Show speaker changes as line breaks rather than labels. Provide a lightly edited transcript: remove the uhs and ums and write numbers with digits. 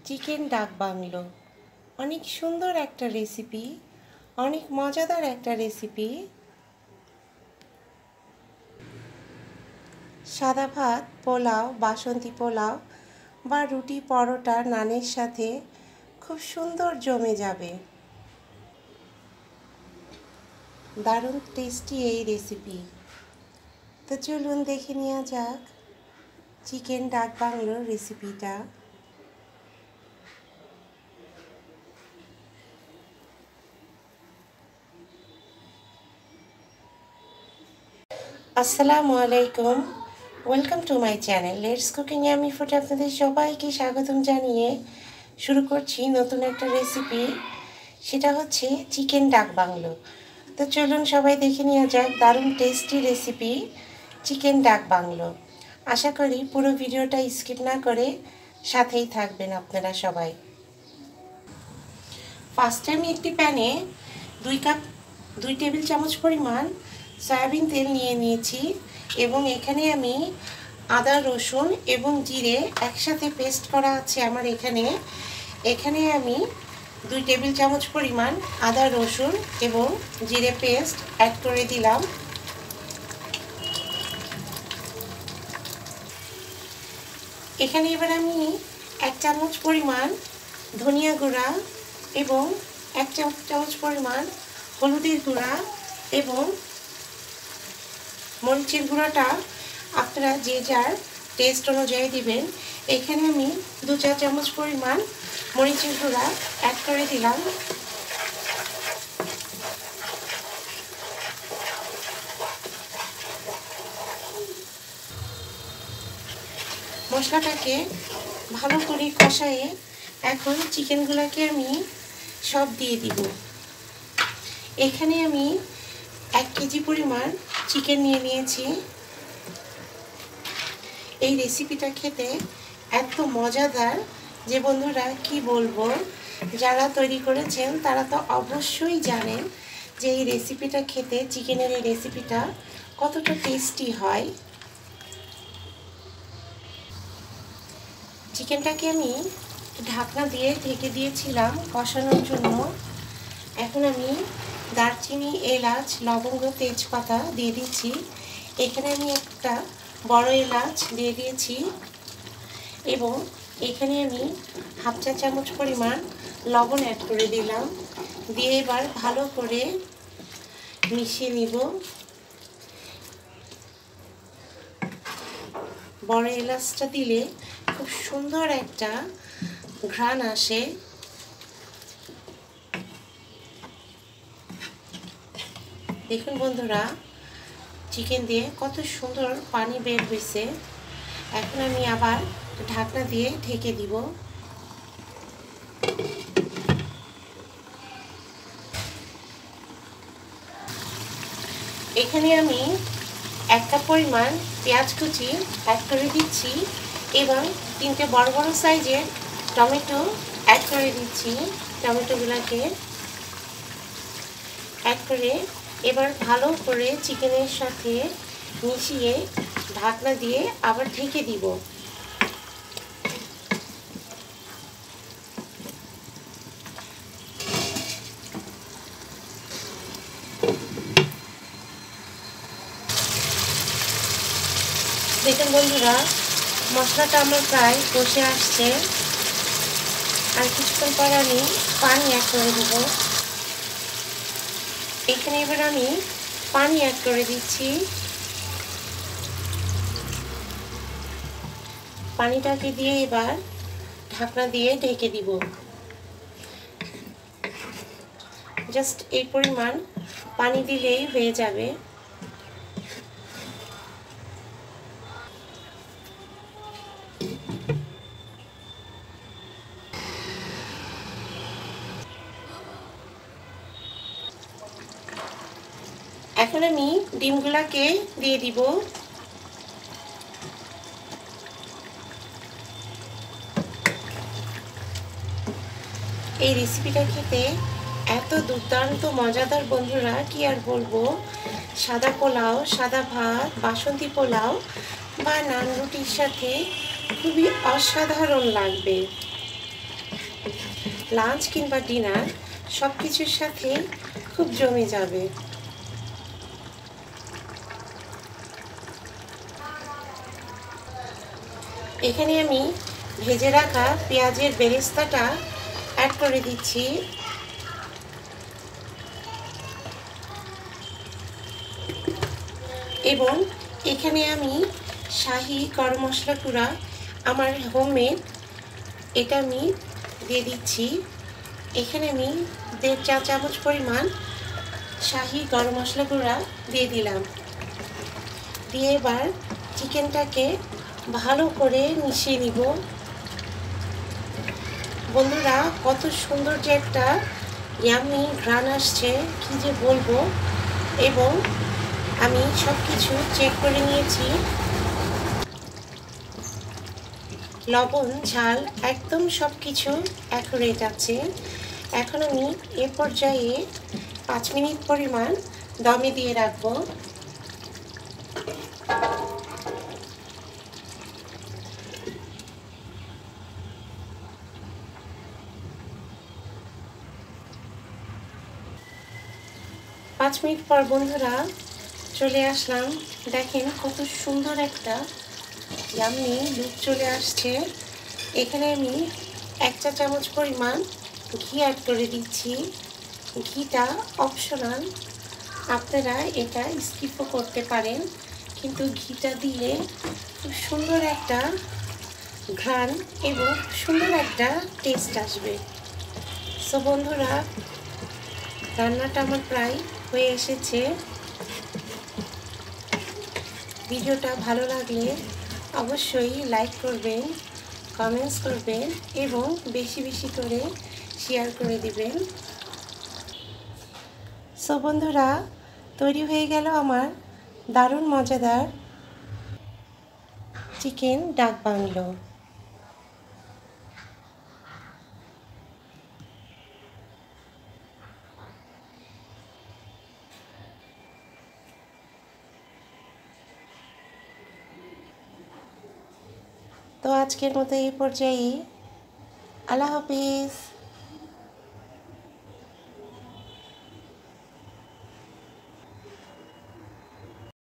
Chicken ডাক bungalow অনেক সুন্দর একটা রেসিপি, অনেক মজাদার একটা রেসিপি। সাদা ভাত, পোলাও, বাসন্তী পোলাও বা রুটি, পরোটা, নানের সাথে খুব সুন্দর জমে যাবে। দারুণ টেস্টি এই রেসিপি। তো চলুন দেখে নেওয়া যাক চিকেন ডাক বাংলোর রেসিপিটা। আসসালামু আলাইকুম, welcome to my channel let's cooking yummy food. আপনাদের সবাইকে স্বাগতম জানিয়ে শুরু করছি নতুন একটা রেসিপি, সেটা হচ্ছে চিকেন ডাক বাংলো। তো চলুন সবাই দেখে নেওয়া যাক দারুণ টেস্টি রেসিপি চিকেন ডাক বাংলো। আশা করি পুরো ভিডিওটা স্কিপ না করে সাথেই থাকবেন আপনারা সবাই। ফার্স্টে আমি একটি প্যানে 2 টেবিল চামচ পরিমাণ সয়াবিন তেল নিয়ে নিয়েছি এবং এখানে আমি আদা, রসুন এবং জিরে একসাথে পেস্ট করা আছে আমার। এখানে আমি 2 টেবিল চামচ পরিমাণ আদা, রসুন এবং জিরে পেস্ট অ্যাড করে দিলাম। এখানে এবার আমি 1 চামচ পরিমাণ ধনিয়া গুঁড়া এবং 1 চামচ পরিমাণ হলুদের গুঁড়া এবং মরিচের গুঁড়াটা আপনারা যে যার টেস্ট অনুযায়ী দিবেন। এখানে আমি 2-4 চামচ পরিমাণ মরিচের গুঁড়া অ্যাড করে দিলাম। মশলাটাকে ভালো করে কষায়ে এখন চিকেনগুলোকে আমি সব দিয়ে দিব। এখানে আমি 1 কেজি পরিমাণ চিকেন নিয়ে নিয়েছি। এই রেসিপিটা খেতে এত মজাদার যে বন্ধুরা কি বলবো, যারা তৈরি করেছেন তারা তো অবশ্যই জানেন যে এই রেসিপিটা খেতে, চিকেনের এই রেসিপিটা কতটা টেস্টি হয়। চিকেনটাকে আমি ঢাকনা দিয়ে ঢেকে দিয়েছিলাম কষানোর জন্য। এখন আমি দারচিনি, এলাচ, লবঙ্গ, তেজপাতা দিয়ে দিচ্ছি। এখানে আমি একটা বড় এলাচ দিয়ে দিয়েছি এবং এখানে আমি 1/2 চা চামচ পরিমাণ লবণ অ্যাড করে দিলাম। দিয়ে এবার ভালো করে মিশিয়ে নিব। বড় এলাচটা দিলে খুব সুন্দর একটা ঘ্রাণ আসে। দেখুন বন্ধুরা, চিকেন দিয়ে কত সুন্দর পানি বের হয়েছে। এখন আমি আবার ঢাকনা দিয়ে ঢেকে দিব। এখানে আমি 1 কাপ পরিমাণ পেঁয়াজ কুচি অ্যাড করে দিচ্ছি এবং 3টে বড় বড় সাইজের টমেটো অ্যাড করে দিচ্ছি। টমেটোগুলোকে অ্যাড করে এবার ভালো করে চিকেনের সাথে মিশিয়ে ঢাকনা দিয়ে আবার ঢেকে দিব। দেখুন বন্ধুরা, মশলাটা আমার প্রায় কষে আসছে। আর কিছুক্ষণ পর আমি পানি অ্যাড করে দেব। এখানে এবার আমি পানি অ্যাড করে দিচ্ছি। পানিটাকে দিয়ে এবার ঢাকনা দিয়ে ঢেকে দিব। জাস্ট এই পরিমাণ পানি দিলেই হয়ে যাবে। এখন আমি ডিমগুলাকে দিয়ে দিব। এই রেসিপিটা খেতে এত দুর্দান্ত মজাদার বন্ধুরা, কি আর বলবো। সাদা পোলাও, সাদা ভাত, বাসন্তী পোলাও বা নান রুটির সাথে খুবই অসাধারণ লাগবে। লাঞ্চ কিংবা ডিনার সব কিছুর সাথে খুব জমে যাবে। এখানে আমি ভেজে রাখা পেঁয়াজের বেরেস্তাটা অ্যাড করে দিচ্ছি। এবং এখানে আমি শাহি গরম মশলা গুঁড়া আমার হোমমেড এটা আমি দিয়ে দিচ্ছি। এখানে আমি 1.5 চা চামচ পরিমাণ শাহি গরম মশলা গুঁড়া দিয়ে দিলাম। দিয়ে এবার চিকেনটাকে ভালো করে মিশিয়ে নিব। বন্ধুরা, কত সুন্দর যে একটা ইয়ামি ঘ্রাণ আসছে, কি যে বলবো। এবং আমি সব কিছু চেক করে নিয়েছি, লবণ ঝাল একদম সব কিছু অ্যাকুরেট আছে। এখন আমি এ পর্যায়ে 5 মিনিট পরিমাণ দমে দিয়ে রাখবো। পাঁচ মিনিট পর বন্ধুরা চলে আসলাম। দেখেন কত সুন্দর একটা ইয়াম্মি লুক চলে আসছে। এখানে আমি 1 চা চামচ পরিমাণ ঘি অ্যাড করে দিচ্ছি। ঘিটা অপশনাল, আপনারা এটা স্কিপও করতে পারেন, কিন্তু ঘিটা দিলে খুব সুন্দর একটা ঘ্রাণ এবং সুন্দর একটা টেস্ট আসবে। সো বন্ধুরা, রান্নাটা আমার প্রায় হয়ে এসেছে। ভিডিওটা ভালো লাগলে অবশ্যই লাইক করবেন, কমেন্টস করবেন এবং বেশি বেশি করে শেয়ার করে দিবেন। সো বন্ধুরা, তৈরি হয়ে গেল আমার দারুণ মজাদার চিকেন ডাক বাংলো। তো আজকের মতো এই পর্যায়ে আল্লাহ হাফিজ।